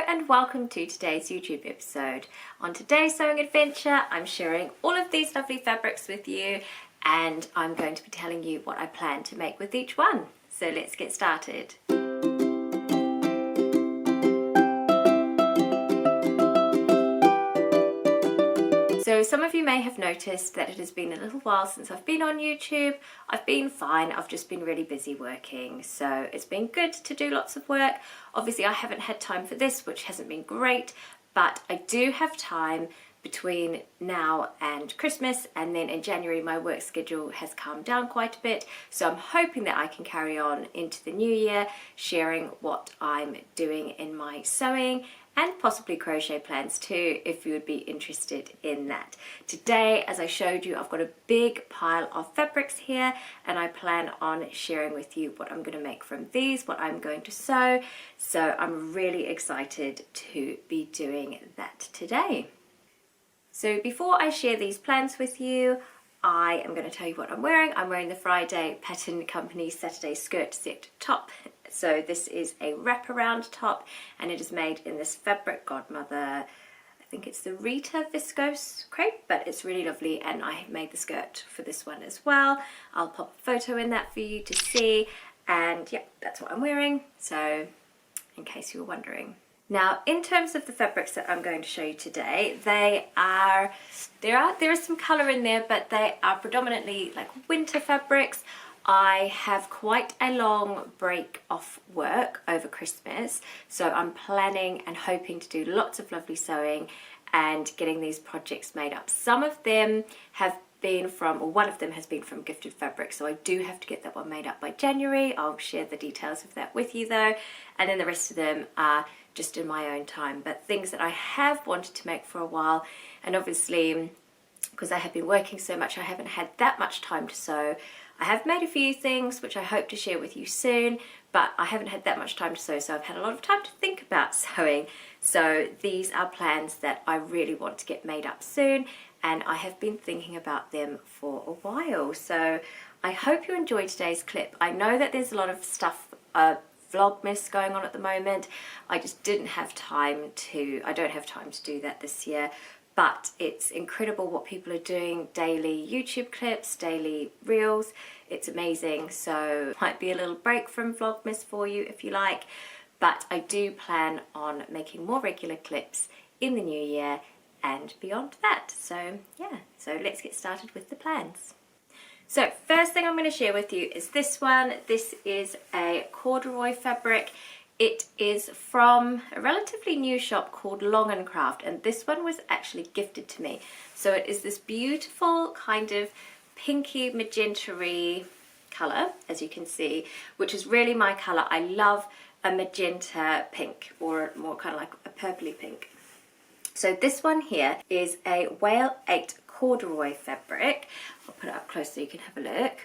and welcome to today's YouTube episode. On today's sewing adventure, I'm sharing all of these lovely fabrics with you and I'm going to be telling you what I plan to make with each one. So let's get started. So some of you may have noticed that it has been a little while since I've been on YouTube. I've been fine, I've just been really busy working. So it's been good to do lots of work. Obviously I haven't had time for this, which hasn't been great, but I do have time between now and Christmas, and then in January my work schedule has calmed down quite a bit. So I'm hoping that I can carry on into the new year, sharing what I'm doing in my sewing and possibly crochet plans too, if you would be interested in that. Today, as I showed you, I've got a big pile of fabrics here and I plan on sharing with you what I'm going to make from these, what I'm going to sew. So I'm really excited to be doing that today. So before I share these plans with you, I am going to tell you what I'm wearing. I'm wearing the Friday Pattern Company Saturday Skirt Set top. So this is a wraparound top and it is made in this fabric Godmother, I think it's the Rita viscose crepe, but it's really lovely and I have made the skirt for this one as well. I'll pop a photo in that for you to see, and yeah, that's what I'm wearing, so in case you were wondering. Now, in terms of the fabrics that I'm going to show you today, there is some colour in there, but they are predominantly like winter fabrics. I have quite a long break off work over Christmas, so I'm planning and hoping to do lots of lovely sewing and getting these projects made up. Some of them have been from, or one of them has been from gifted fabric, so I do have to get that one made up by January. I'll share the details of that with you though, and then the rest of them are just in my own time, but things that I have wanted to make for a while, and obviously because I have been working so much I haven't had that much time to sew. I have made a few things which I hope to share with you soon, but I haven't had that much time to sew, so I've had a lot of time to think about sewing. So these are plans that I really want to get made up soon, and I have been thinking about them for a while. So I hope you enjoyed today's clip. I know that there's a lot of stuff, Vlogmas going on at the moment. I just didn't have time to, I don't have time to do that this year. But it's incredible what people are doing, daily YouTube clips, daily reels. It's amazing, so might be a little break from Vlogmas for you if you like, but I do plan on making more regular clips in the new year and beyond that. So yeah, so let's get started with the plans. So first thing I'm going to share with you is this one. This is a corduroy fabric. It is from a relatively new shop called Long & Craft, and this one was actually gifted to me. So it is this beautiful kind of pinky magenta-y colour, as you can see, which is really my colour. I love a magenta pink, or more kind of like a purpley pink. So this one here is a Whale 8 corduroy fabric. I'll put it up close so you can have a look.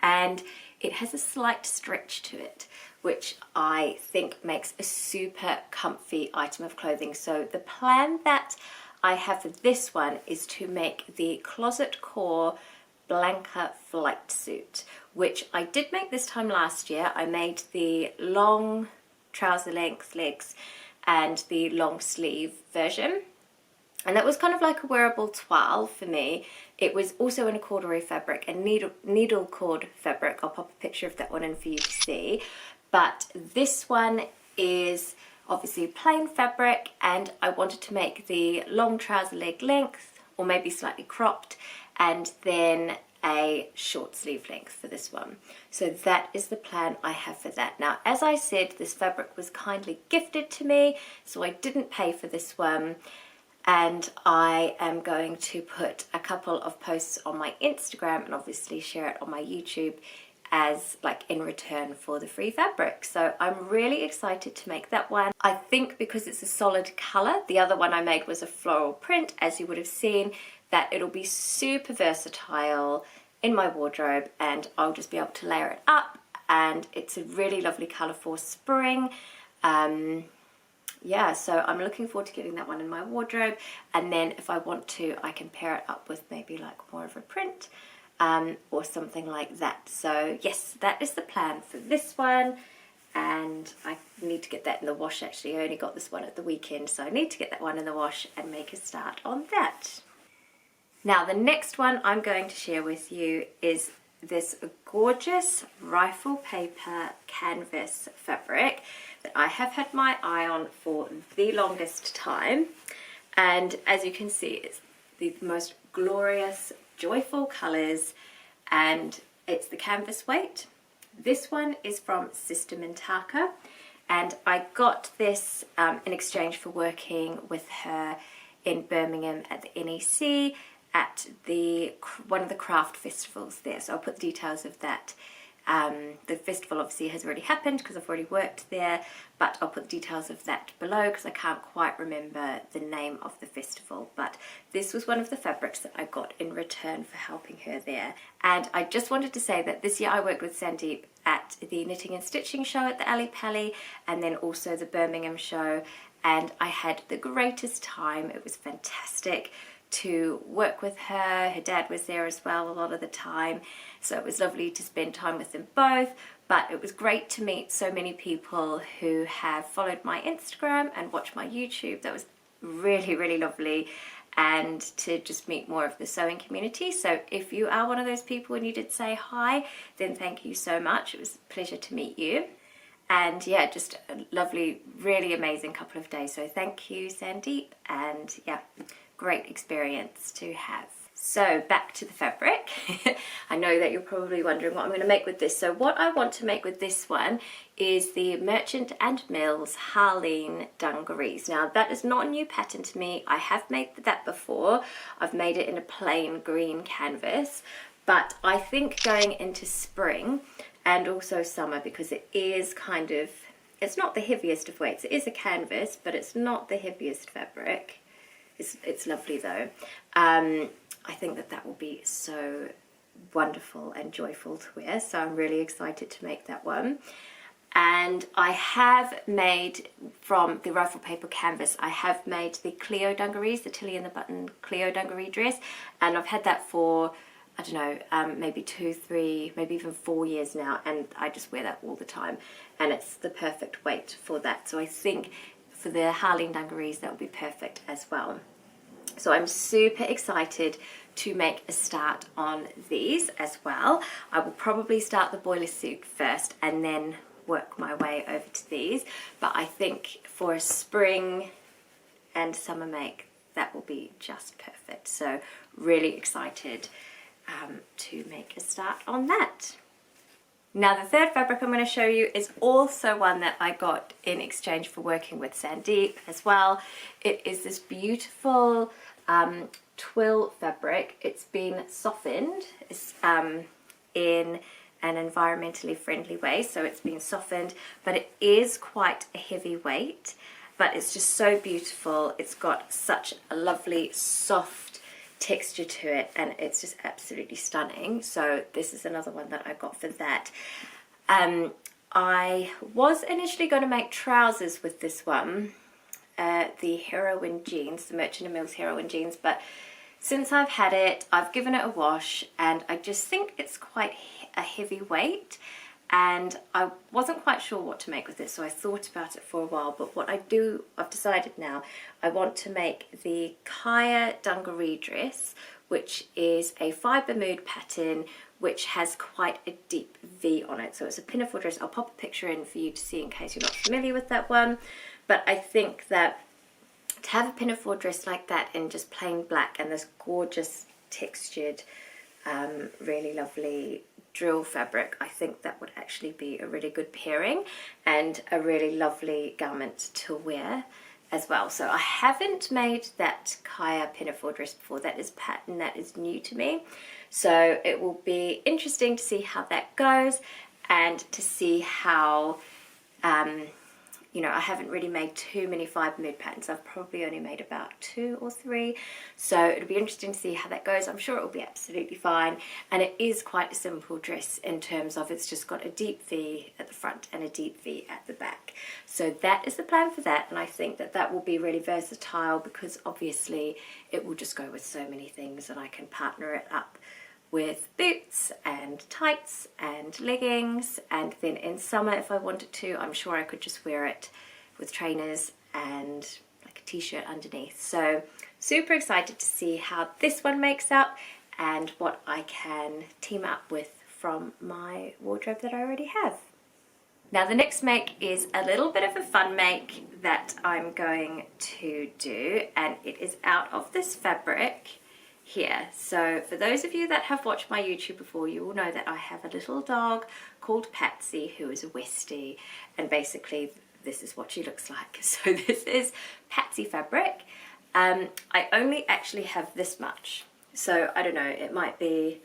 And it has a slight stretch to it, which I think makes a super comfy item of clothing. So the plan that I have for this one is to make the Closet Core Blanca flight suit, which I did make this time last year. I made the long trouser length legs and the long sleeve version. And that was kind of like a wearable twill for me. It was also in a corduroy fabric and needle cord fabric. I'll pop a picture of that one in for you to see. But this one is obviously plain fabric, and I wanted to make the long trouser leg length, or maybe slightly cropped, and then a short sleeve length for this one. So that is the plan I have for that. Now, as I said, this fabric was kindly gifted to me, so I didn't pay for this one. And I am going to put a couple of posts on my Instagram and obviously share it on my YouTube as like in return for the free fabric. So I'm really excited to make that one. I think because it's a solid colour, the other one I made was a floral print, as you would have seen, that it'll be super versatile in my wardrobe and I'll just be able to layer it up, and it's a really lovely colour for spring. Yeah, so I'm looking forward to getting that one in my wardrobe, and then if I want to I can pair it up with maybe like more of a print or something like that. So yes, that is the plan for this one, and I need to get that in the wash actually. I only got this one at the weekend, so I need to get that one in the wash and make a start on that. Now the next one I'm going to share with you is this gorgeous rifle paper canvas fabric that I have had my eye on for the longest time, and as you can see it's the most glorious joyful colours, and it's the canvas weight. This one is from Sister Mintaka, and I got this in exchange for working with her in Birmingham at the NEC at one of the craft festivals there. So I'll put the details of that. The festival obviously has already happened because I've already worked there, but I'll put the details of that below because I can't quite remember the name of the festival. But this was one of the fabrics that I got in return for helping her there. And I just wanted to say that this year I worked with Sandeep at the Knitting and Stitching show at the Ali Pali, and then also the Birmingham show, and I had the greatest time. It was fantastic to work with her. Her dad was there as well a lot of the time, so it was lovely to spend time with them both. But it was great to meet so many people who have followed my Instagram and watched my YouTube. That was really, really lovely, and to just meet more of the sewing community. So if you are one of those people and you did say hi, then thank you so much. It was a pleasure to meet you. And yeah, just a lovely, really amazing couple of days. So thank you, Sandeep, and yeah, great experience to have. So back to the fabric. I know that you're probably wondering what I'm going to make with this. So what I want to make with this one is the Merchant and Mills Harleen dungarees. Now that is not a new pattern to me. I have made that before. I've made it in a plain green canvas, but I think going into spring and also summer, because it is kind of, it's not the heaviest of weights. It is a canvas, but it's not the heaviest fabric. It's lovely though. I think that will be so wonderful and joyful to wear, so I'm really excited to make that one. And I have made, from the rifle paper canvas, I have made the Cleo dungarees, the Tilly and the Button Cleo dungaree dress, and I've had that for, I don't know, maybe 2, 3, maybe even 4 years now, and I just wear that all the time, and it's the perfect weight for that. So I think for the Harleen dungarees that will be perfect as well. So I'm super excited to make a start on these as well. I will probably start the boiler suit first and then work my way over to these, but I think for a spring and summer make that will be just perfect. So really excited to make a start on that. Now the third fabric I'm going to show you is also one that I got in exchange for working with Sandeep as well. It is this beautiful twill fabric. It's been softened in an environmentally friendly way, so it's been softened, but it is quite a heavy weight, but it's just so beautiful. It's got such a lovely soft texture to it, and it's just absolutely stunning. So this is another one that I got for that. I was initially going to make trousers with this one, the Heroine jeans, the Merchant and Mills Heroine jeans, but since I've had it, I've given it a wash, and I just think it's quite a heavy weight, and I wasn't quite sure what to make with this, so I thought about it for a while. But what I've decided now, I want to make the Kaya dungaree dress, which is a fibre mood pattern which has quite a deep V on it. So it's a pinafore dress. I'll pop a picture in for you to see in case you're not familiar with that one. But I think that to have a pinafore dress like that in just plain black and this gorgeous textured, really lovely drill fabric, I think that would actually be a really good pairing and a really lovely garment to wear as well. So I haven't made that Kaya pinafore dress before. That is a pattern that is new to me. So it will be interesting to see how that goes and to see how, you know, I haven't really made too many fibre mood patterns. I've probably only made about 2 or 3. So it'll be interesting to see how that goes. I'm sure it will be absolutely fine. And it is quite a simple dress in terms of it's just got a deep V at the front and a deep V at the back. So that is the plan for that. And I think that that will be really versatile because obviously it will just go with so many things, and I can partner it up with boots and tights and leggings, and then in summer if I wanted to, I'm sure I could just wear it with trainers and like a t-shirt underneath. So super excited to see how this one makes up and what I can team up with from my wardrobe that I already have. Now the next make is a little bit of a fun make that I'm going to do, and it is out of this fabric here. So for those of you that have watched my YouTube before, you will know that I have a little dog called Patsy who is a Westie, and basically this is what she looks like. So this is Patsy fabric. I only actually have this much, so I don't know, it might be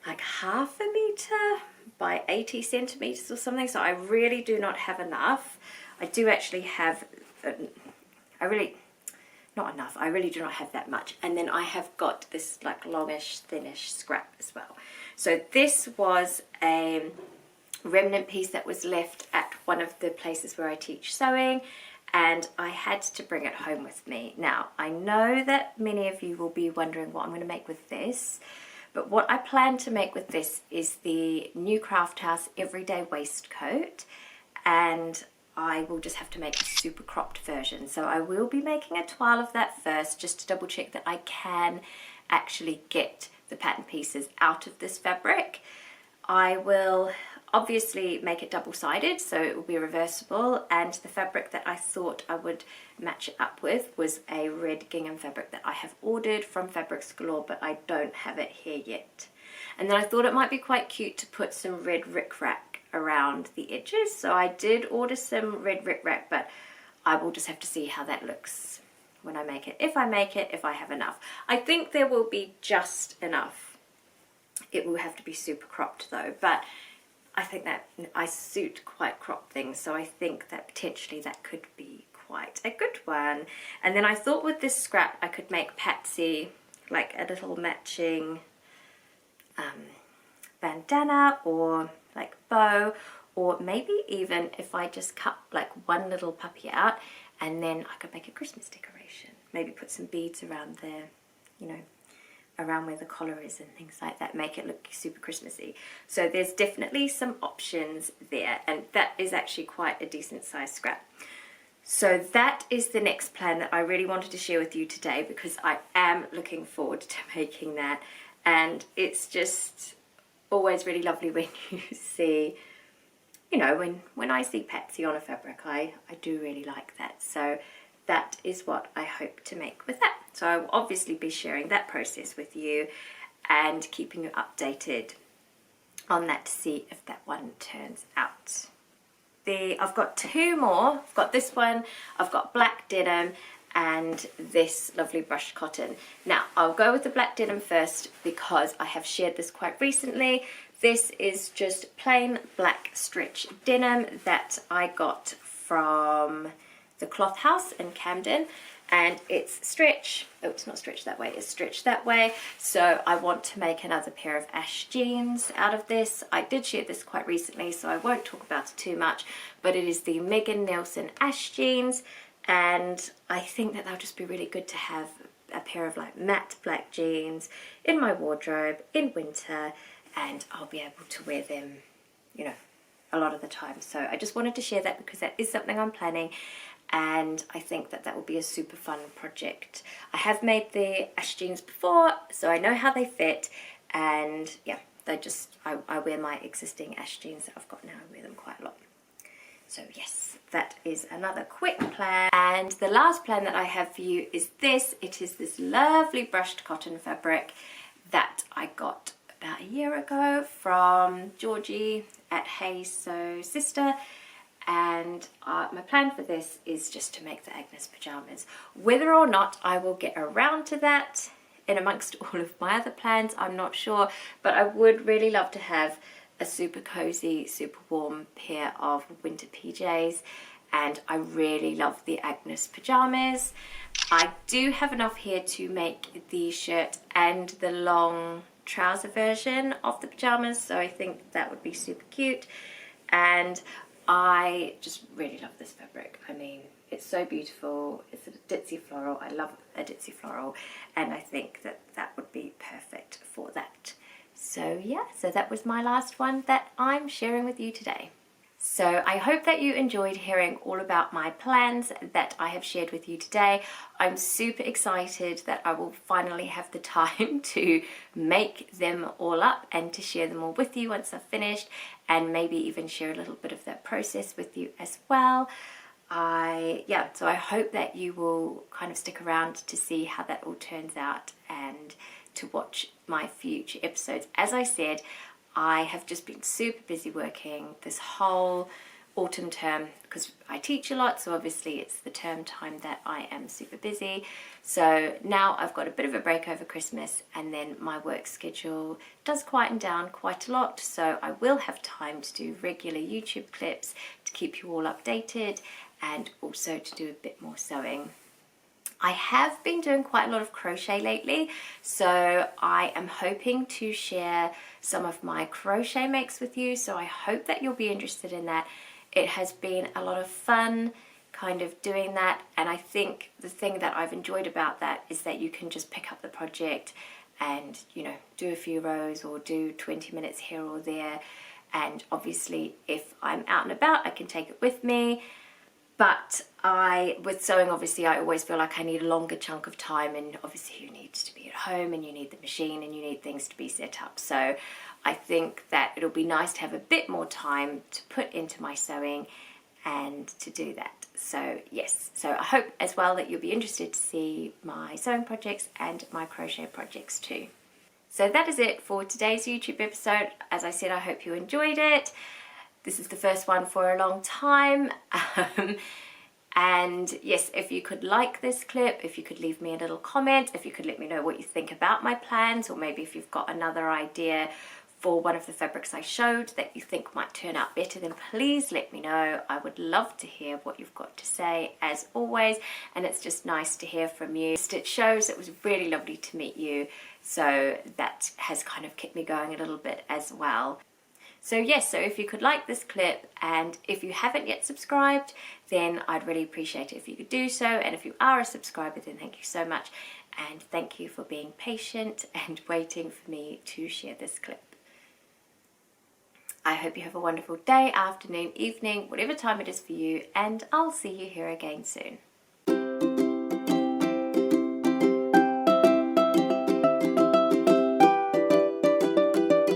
like half a meter by 80 centimeters or something, so I really do not have enough. I do actually have, not enough, I really do not have that much. And then I have got this like longish, thinnish scrap as well. So this was a remnant piece that was left at one of the places where I teach sewing, and I had to bring it home with me. Now, I know that many of you will be wondering what I'm going to make with this, but what I plan to make with this is the new Craft House everyday waistcoat, and I will just have to make a super cropped version. So I will be making a toile of that first, just to double check that I can actually get the pattern pieces out of this fabric. I will obviously make it double-sided, so it will be reversible, and the fabric that I thought I would match it up with was a red gingham fabric that I have ordered from Fabrics Galore, but I don't have it here yet. And then I thought it might be quite cute to put some red rickrack around the edges, so I did order some red rickrack, but I will just have to see how that looks when I make it. If I make it, if I have enough. I think there will be just enough. It will have to be super cropped though, but I think that I suit quite cropped things, so I think that potentially that could be quite a good one. And then I thought with this scrap I could make Patsy like a little matching bandana or like bow, or maybe even if I just cut like one little puppy out, and then I could make a Christmas decoration. Maybe put some beads around there, you know, around where the collar is and things like that, make it look super Christmassy. So there's definitely some options there, and that is actually quite a decent size scrap. So that is the next plan that I really wanted to share with you today, because I am looking forward to making that, and it's just always really lovely when you see, you know, when I see Patsy on a fabric, I do really like that. So that is what I hope to make with that. So I will obviously be sharing that process with you and keeping you updated on that to see if that one turns out. I've got two more. I've got this one, I've got black denim, and this lovely brushed cotton. Now I'll go with the black denim first because I have shared this quite recently. This is just plain black stretch denim that I got from the Cloth House in Camden, and it's stretch, oh, it's not stretched that way, it's stretched that way. So I want to make another pair of ash jeans out of this. I did share this quite recently, so I won't talk about it too much, but it is the Megan Nelson ash jeans, and I think that they'll just be really good to have a pair of like matte black jeans in my wardrobe in winter, and I'll be able to wear them, you know, a lot of the time. So I just wanted to share that because that is something I'm planning, and I think that that will be a super fun project. I have made the ash jeans before, so I know how they fit, and yeah, they just, I wear my existing ash jeans that I've got now, I wear them quite a lot. So yes, that is another quick plan. And the last plan that I have for you is this. It is this lovely brushed cotton fabric that I got about a year ago from Georgie at Hey Sew Sister, and my plan for this is just to make the Agnes pajamas. Whether or not I will get around to that in amongst all of my other plans, I'm not sure, but I would really love to have a super cozy, super warm pair of winter PJs, and I really love the Agnes pajamas. I do have enough here to make the shirt and the long trouser version of the pajamas, so I think that would be super cute. And I just really love this fabric. I mean, it's so beautiful. It's a ditzy floral. I love a ditzy floral, and I think that that would be perfect for that. So yeah, so that was my last one that I'm sharing with you today. So I hope that you enjoyed hearing all about my plans that I have shared with you today. I'm super excited that I will finally have the time to make them all up and to share them all with you once I've finished, and maybe even share a little bit of that process with you as well. So I hope that you will kind of stick around to see how that all turns out and to watch my future episodes. As I said, I have just been super busy working this whole autumn term because I teach a lot, so obviously it's the term time that I am super busy. So now I've got a bit of a break over Christmas, and then my work schedule does quieten down quite a lot, so I will have time to do regular YouTube clips to keep you all updated, and also to do a bit more sewing. I have been doing quite a lot of crochet lately, so I am hoping to share some of my crochet makes with you, so I hope that you'll be interested in that. It has been a lot of fun kind of doing that, and I think the thing that I've enjoyed about that is that you can just pick up the project and, you know, do a few rows or do 20 minutes here or there, and obviously if I'm out and about I can take it with me. But with sewing, obviously, I always feel like I need a longer chunk of time, and obviously you need to be at home and you need the machine and you need things to be set up. So I think that it'll be nice to have a bit more time to put into my sewing and to do that. So yes, so I hope as well that you'll be interested to see my sewing projects and my crochet projects too. So that is it for today's YouTube episode. As I said, I hope you enjoyed it. This is the first one for a long time. And yes, if you could like this clip, if you could leave me a little comment, if you could let me know what you think about my plans, or maybe if you've got another idea for one of the fabrics I showed that you think might turn out better, then please let me know. I would love to hear what you've got to say, as always, and it's just nice to hear from you. It shows it was really lovely to meet you, so that has kind of kept me going a little bit as well. So yes, so if you could like this clip, and if you haven't yet subscribed, then I'd really appreciate it if you could do so. And if you are a subscriber, then thank you so much. And thank you for being patient and waiting for me to share this clip. I hope you have a wonderful day, afternoon, evening, whatever time it is for you, and I'll see you here again soon.